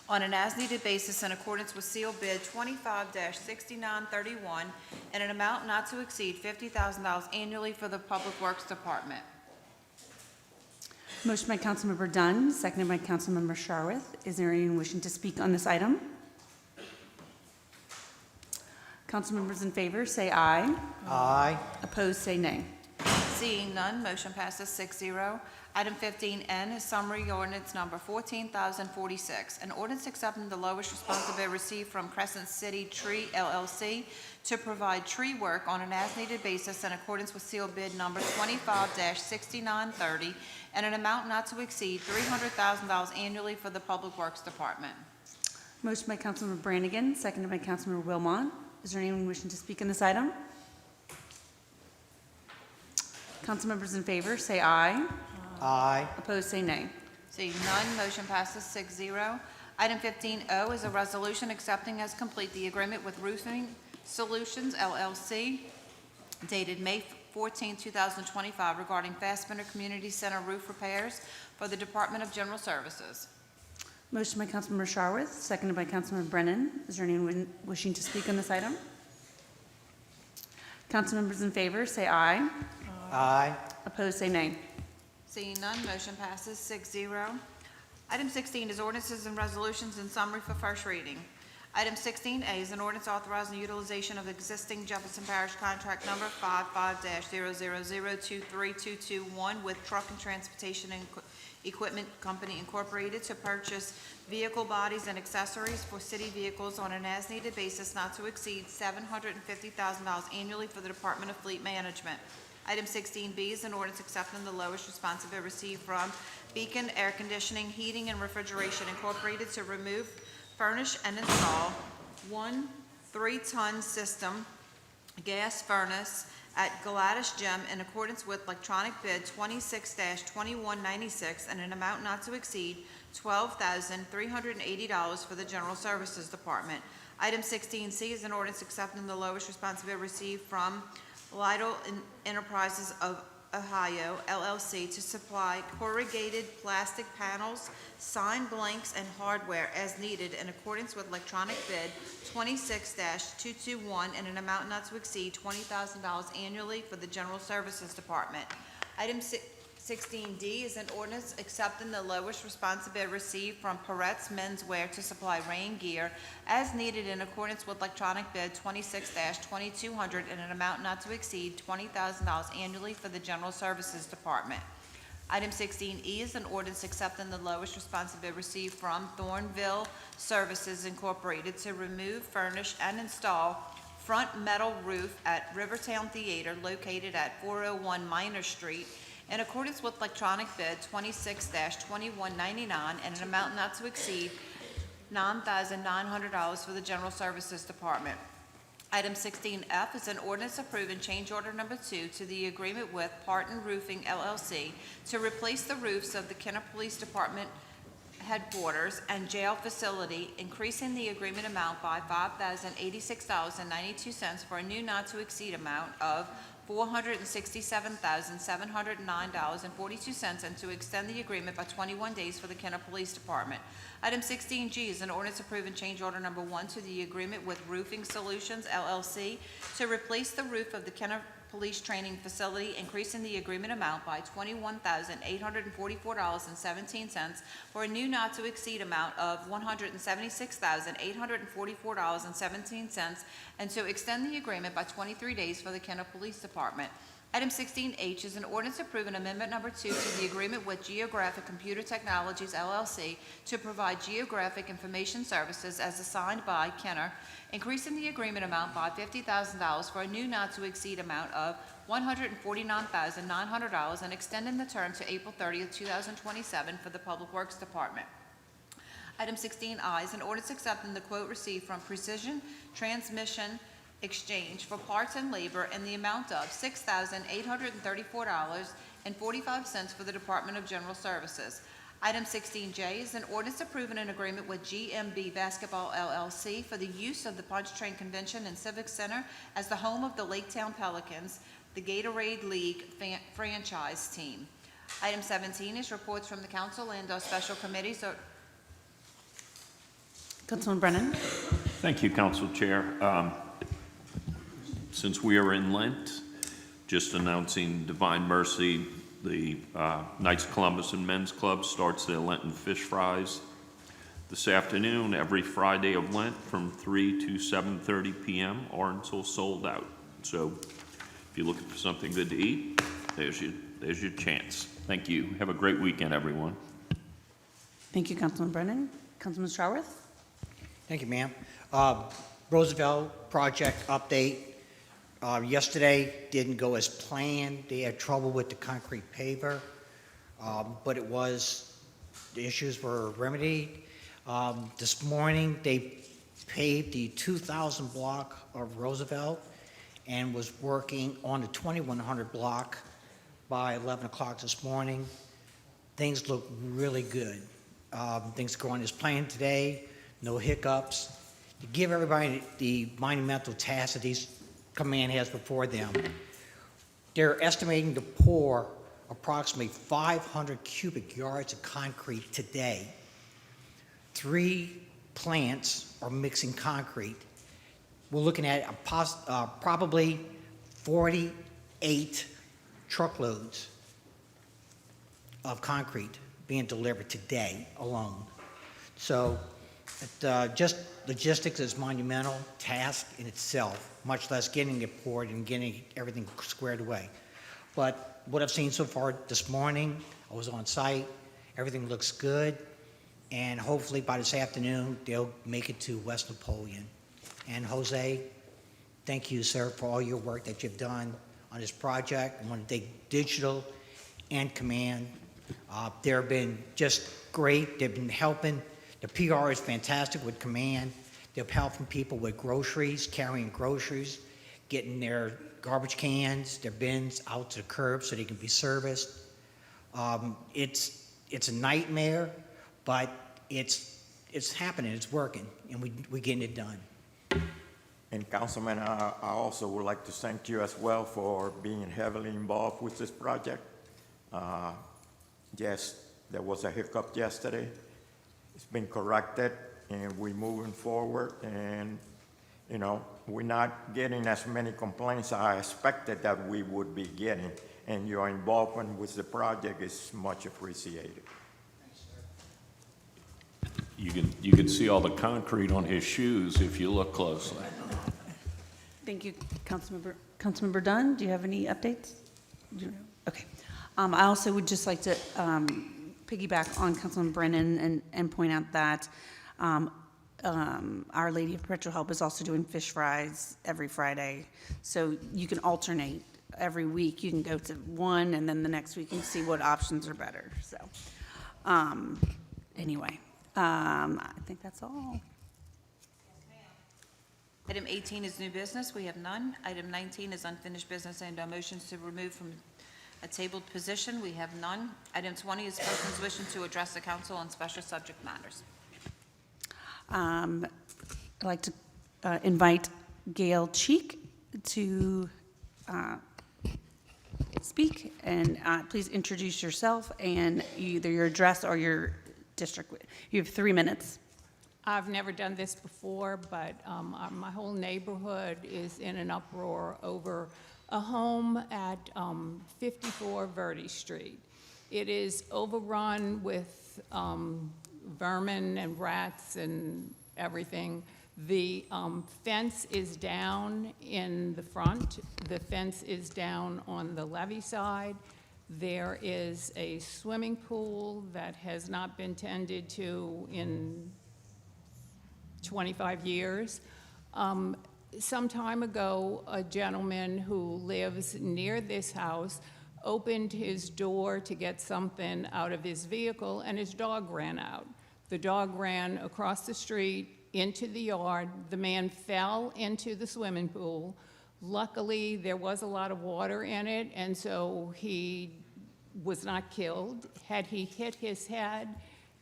on an as-needed basis in accordance with seal bid 25-6931 and an amount not to exceed $50,000 annually for the Public Works Department. Motion by Councilmember Dunn, seconded by Councilmember Sharwood. Is there anyone wishing to speak on this item? Council members in favor, say aye. Aye. Opposed, say nay. Seeing none, motion passes 6-0. Item 15N is summary ordinance number 14,046, an ordinance accepting the lowest responsibility received from Crescent City Tree LLC to provide tree work on an as-needed basis in accordance with seal bid number 25-6930 and an amount not to exceed $300,000 annually for the Public Works Department. Motion by Councilmember Brannigan, seconded by Councilmember Wilmot. Is there anyone wishing to speak on this item? Council members in favor, say aye. Aye. Opposed, say nay. Seeing none, motion passes 6-0. Item 15O is a resolution accepting as complete the agreement with Roofing Solutions LLC dated May 14, 2025 regarding Fassbender Community Center roof repairs for the Department of General Services. Motion by Councilmember Sharwood, seconded by Councilmember Brennan. Is there anyone wishing to speak on this item? Council members in favor, say aye. Aye. Opposed, say nay. Seeing none, motion passes 6-0. Item 16 is ordinances and resolutions in summary for first reading. Item 16A is an ordinance authorizing the utilization of existing Jefferson Parish contract number 55-000232221 with Truck and Transportation Equipment Company Incorporated to purchase vehicle bodies and accessories for city vehicles on an as-needed basis not to exceed $750,000 annually for the Department of Fleet Management. Item 16B is an ordinance accepting the lowest responsibility received from Beacon Air Conditioning, Heating, and Refrigeration Incorporated to remove, furnish, and install one 3-ton system gas furnace at Gladys Gym in accordance with electronic bid 26-2196 and an amount not to exceed $12,380 for the General Services Department. Item 16C is an ordinance accepting the lowest responsibility received from Lytle Enterprises of Ohio, LLC, to supply corrugated plastic panels, sign blanks, and hardware as needed in accordance with electronic bid 26-221 and an amount not to exceed $20,000 annually for the General Services Department. Item 16D is an ordinance accepting the lowest responsibility received from Peretz Menswear to supply rain gear as needed in accordance with electronic bid 26-2200 in an amount not to exceed $20,000 annually for the General Services Department. Item 16E is an ordinance accepting the lowest responsibility received from Thornville Services Incorporated to remove, furnish, and install front metal roof at Rivertown Theater located at 401 Minor Street in accordance with electronic bid 26-2199 and an amount not to exceed $9,900 for the General Services Department. Item 16F is an ordinance approving change order number 2 to the agreement with Parton Roofing LLC to replace the roofs of the Kenner Police Department headquarters and jail facility, increasing the agreement amount by $5,086.92 for a new not-to-exceed amount of $467,709.42 and to extend the agreement by 21 days for the Kenner Police Department. Item 16G is an ordinance approving change order number 1 to the agreement with Roofing Solutions LLC to replace the roof of the Kenner Police Training Facility, increasing the agreement amount by $21,844.17 for a new not-to-exceed amount of $176,844.17 and to extend the agreement by 23 days for the Kenner Police Department. Item 16H is an ordinance approving amendment number 2 to the agreement with Geographic Computer Technologies LLC to provide geographic information services as assigned by Kenner, increasing the agreement amount by $50,000 for a new not-to-exceed amount of $149,900 and extending the term to April 30th, 2027 for the Public Works Department. Item 16I is an ordinance accepting the quote received from Precision Transmission Exchange for parts and labor in the amount of $6,834.45 for the Department of General Services. Item 16J is an ordinance approving an agreement with GMB Basketball LLC for the use of the Pontchartrain Convention and Civic Center as the home of the Laketown Pelicans, the Gatorade League franchise team. Item 17 is reports from the council and special committees. Councilman Brennan. Thank you, Council Chair. Since we are in Lent, just announcing Divine Mercy, the Knights of Columbus and Men's Club starts their Lenten fish fries this afternoon, every Friday of Lent from 3 to 7:30 p.m. or until sold out. So if you're looking for something good to eat, there's your chance. Thank you. Have a great weekend, everyone. Thank you, Councilman Brennan. Councilman Strawworth. Thank you, ma'am. Roosevelt project update. Yesterday didn't go as planned. They had trouble with the concrete paver, but the issues were remedied. This morning, they paved the 2000 block of Roosevelt and was working on the 2100 block by 11 o'clock this morning. Things look really good. Things are going as planned today, no hiccups. To give everybody the monumental task that these command has before them, they're estimating to pour approximately 500 cubic yards of concrete today. 3 plants are mixing concrete. We're looking at probably 48 truckloads of concrete being delivered today alone. So just logistics is monumental task in itself, much less getting it poured and getting everything squared away. But what I've seen so far this morning, I was on site, everything looks good, and hopefully by this afternoon, they'll make it to West Napoleon. And Jose, thank you, sir, for all your work that you've done on this project. I want to thank Digital and Command. They've been just great. They've been helping. The PR is fantastic with Command. They're helping people with groceries, carrying groceries, getting their garbage cans, their bins out to the curb so they can be serviced. It's a nightmare, but it's happening, it's working, and we're getting it done. And Councilman, I also would like to thank you as well for being heavily involved with this project. Yes, there was a hiccup yesterday. It's been corrected, and we're moving forward, and, we're not getting as many complaints as I expected that we would be getting. and your involvement with the project is much appreciated. You can see all the concrete on his shoes if you look closely. Thank you, Councilmember Dunn. Do you have any updates? Okay. I also would just like to piggyback on Councilman Brennan and point out that Our Lady of Perpetual Help is also doing fish fries every Friday. So you can alternate every week. You can go to one, and then the next week you can see what options are better. So anyway, I think that's all. Item 18 is new business. We have none. Item 19 is unfinished business and motions to remove from a tabled position. We have none. Item 20 is persons wishing to address the council on special subject matters. I'd like to invite Gail Cheek to speak, and please introduce yourself and either your address or your district. You have 3 minutes. I've never done this before, but my whole neighborhood is in an uproar over a home at 54 Verde Street. It is overrun with vermin and rats and everything. The fence is down in the front. The fence is down on the levee side. There is a swimming pool that has not been tended to in 25 years. Some time ago, a gentleman who lives near this house opened his door to get something out of his vehicle, and his dog ran out. The dog ran across the street into the yard. The man fell into the swimming pool. Luckily, there was a lot of water in it, and so he was not killed. Had he hit his head,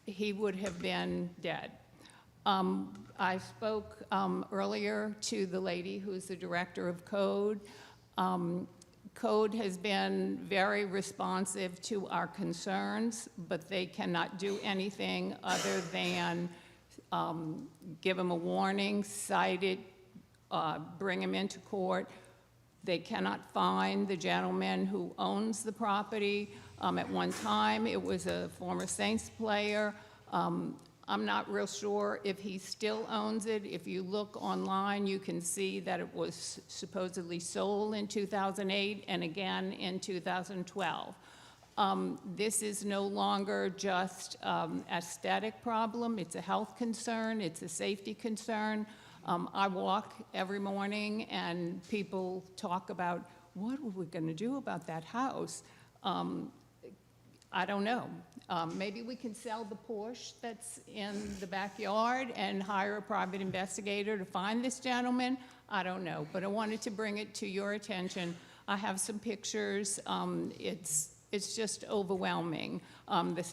he would have been dead. I spoke earlier to the lady who's the director of Code. Code has been very responsive to our concerns, but they cannot do anything other than give him a warning, cite it, bring him into court. They cannot find the gentleman who owns the property. At one time, it was a former Saints player. I'm not real sure if he still owns it. If you look online, you can see that it was supposedly sold in 2008 and again in 2012. This is no longer just aesthetic problem. It's a health concern. It's a safety concern. I walk every morning and people talk about, what are we going to do about that house? I don't know. Maybe we can sell the Porsche that's in the backyard and hire a private investigator to find this gentleman. I don't know, but I wanted to bring it to your attention. I have some pictures. It's just overwhelming.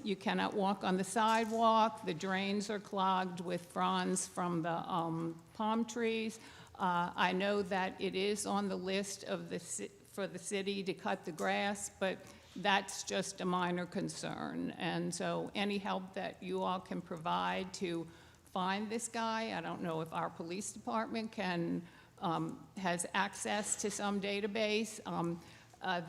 You cannot walk on the sidewalk. The drains are clogged with fronds from the palm trees. I know that it is on the list of for the city to cut the grass, but that's just a minor concern. And so any help that you all can provide to find this guy, I don't know if our police department has access to some database.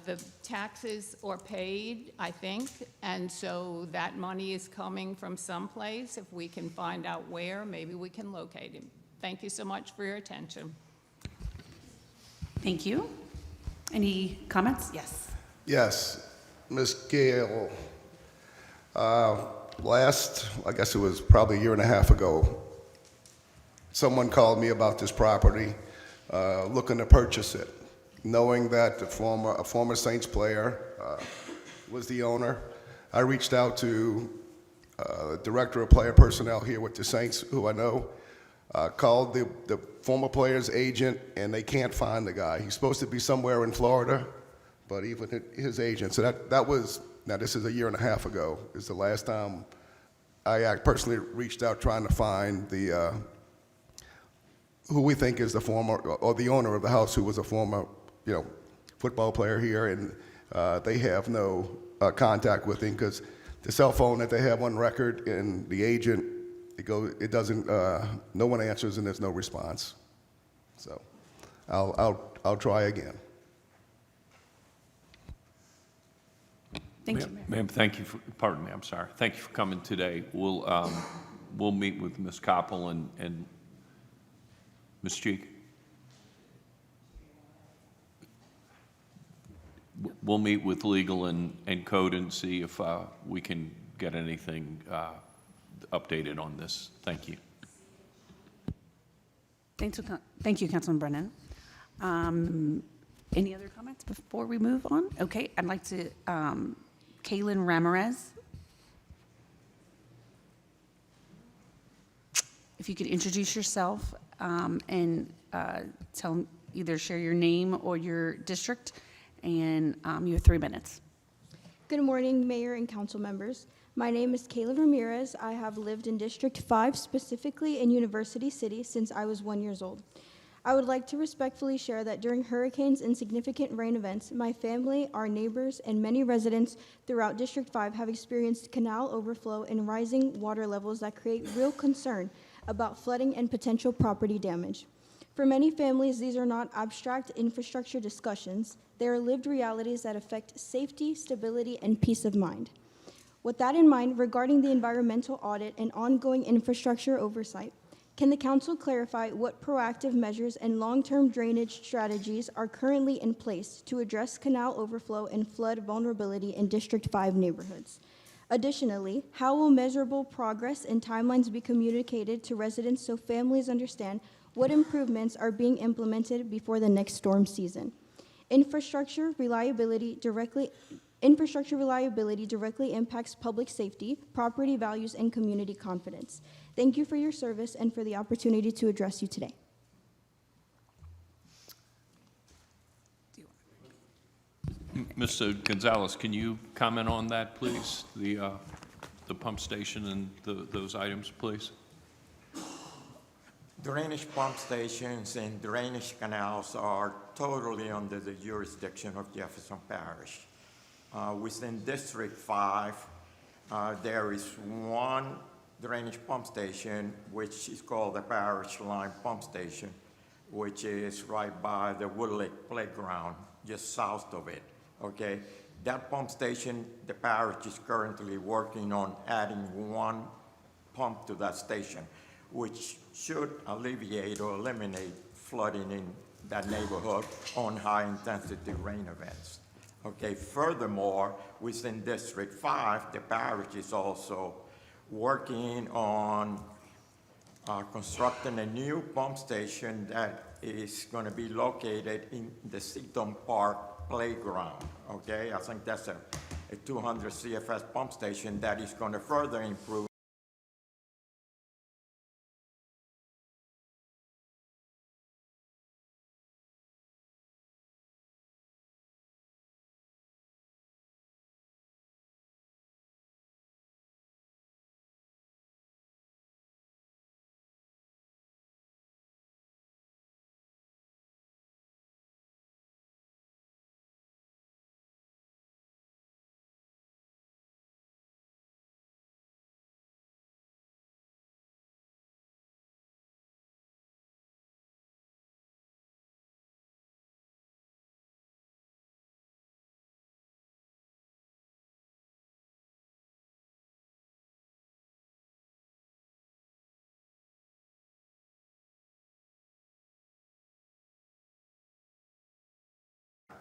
The taxes are paid, I think, and so that money is coming from someplace. If we can find out where, maybe we can locate him. Thank you so much for your attention. Thank you. Any comments? Yes. Yes, Ms. Gale, I guess it was probably a year and a half ago, someone called me about this property, looking to purchase it, knowing that a former Saints player was the owner. I reached out to the director of player personnel here with the Saints, who I know, called the former player's agent, and they can't find the guy. He's supposed to be somewhere in Florida, but even his agent. So that was, now this is a year and a half ago, is the last time I personally reached out trying to find the, who we think is the former, or the owner of the house, who was a former, football player here, and they have no contact with him because the cell phone that they have on record and the agent, it doesn't, no one answers and there's no response. So I'll try again. Thank you, Mayor. Ma'am, thank you for, pardon me, I'm sorry. Thank you for coming today. We'll meet with Ms. Koppel and Ms. Cheek. We'll meet with legal and code and see if we can get anything updated on this. Thank you. Thank you, Councilman Brennan. Any other comments before we move on? Okay, I'd like to, Kaylin Ramirez. If you could introduce yourself and either share your name or your district, and you have 3 minutes. Good morning, Mayor and council members. My name is Kayla Ramirez. I have lived in District 5, specifically in University City, since I was 1 year old. I would like to respectfully share that during hurricanes and significant rain events, my family, our neighbors, and many residents throughout District 5 have experienced canal overflow and rising water levels that create real concern about flooding and potential property damage. For many families, these are not abstract infrastructure discussions. They are lived realities that affect safety, stability, and peace of mind. With that in mind, regarding the environmental audit and ongoing infrastructure oversight, can the council clarify what proactive measures and long-term drainage strategies are currently in place to address canal overflow and flood vulnerability in District 5 neighborhoods? Additionally, how will measurable progress and timelines be communicated to residents so families understand what improvements are being implemented before the next storm season? Infrastructure reliability directly impacts public safety, property values, and community confidence. Thank you for your service and for the opportunity to address you today. Mr. Gonzalez, can you comment on that, please? The pump station and those items, please? Drainage pump stations and drainage canals are totally under the jurisdiction of Jefferson Parish. Within District 5, there is one drainage pump station, which is called the Parish Line Pump Station, which is right by the Wood Lake Playground, just south of it, okay? That pump station, the parish is currently working on adding one pump to that station, which should alleviate or eliminate flooding in that neighborhood on high-intensity rain events. Okay, furthermore, within District 5, the parish is also working on constructing a new pump station that is going to be located in the Seaton Park playground, okay? I think that's a 200 CFS pump station that is going to further improve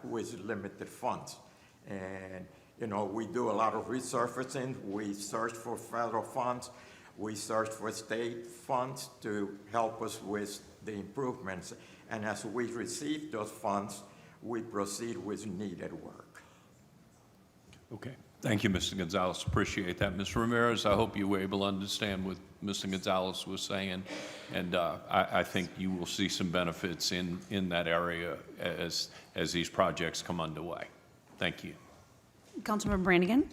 with limited funds. And, you know, we do a lot of resurfacing. We search for federal funds. We search for state funds to help us with the improvements. And as we receive those funds, we proceed with needed work. Okay. Thank you, Mr. Gonzalez. Appreciate that. Ms. Ramirez, I hope you were able to understand what Mr. Gonzalez was saying, and I think you will see some benefits in that area as these projects come underway. Thank you. Councilmember Brannigan.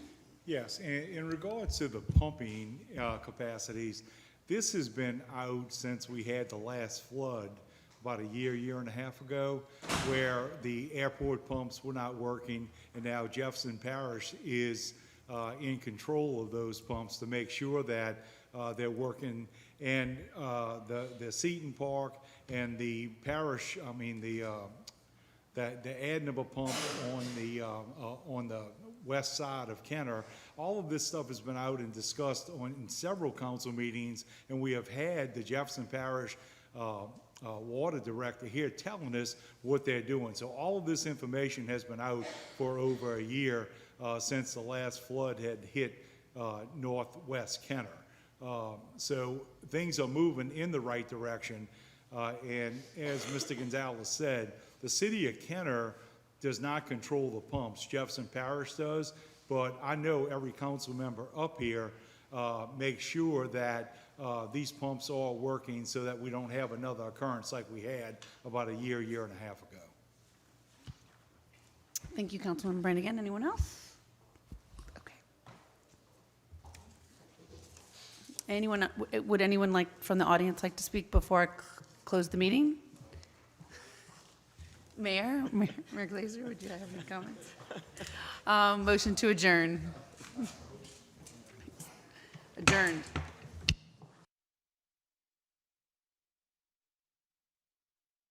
Yes, in regards to the pumping capacities, this has been out since we had the last flood about a year and a half ago, where the airport pumps were not working, and now Jefferson Parish is in control of those pumps to make sure that they're working. And the Seaton Park and the parish, the Adnable pump on the west side of Kenner. All of this stuff has been out and discussed in several council meetings, and we have had the Jefferson Parish water director here telling us what they're doing. So all of this information has been out for over a year since the last flood had hit northwest Kenner. So things are moving in the right direction. And as Mr. Gonzalez said, the city of Kenner does not control the pumps. Jefferson Parish does, but I know every council member up here makes sure that these pumps are working so that we don't have another occurrence like we had about a year and a half ago. Thank you, Councilman Brannigan. Anyone else? Okay. Would anyone from the audience like to speak before I close the meeting? Mayor Glazer, would you have any comments? Motion to adjourn. Adjourned.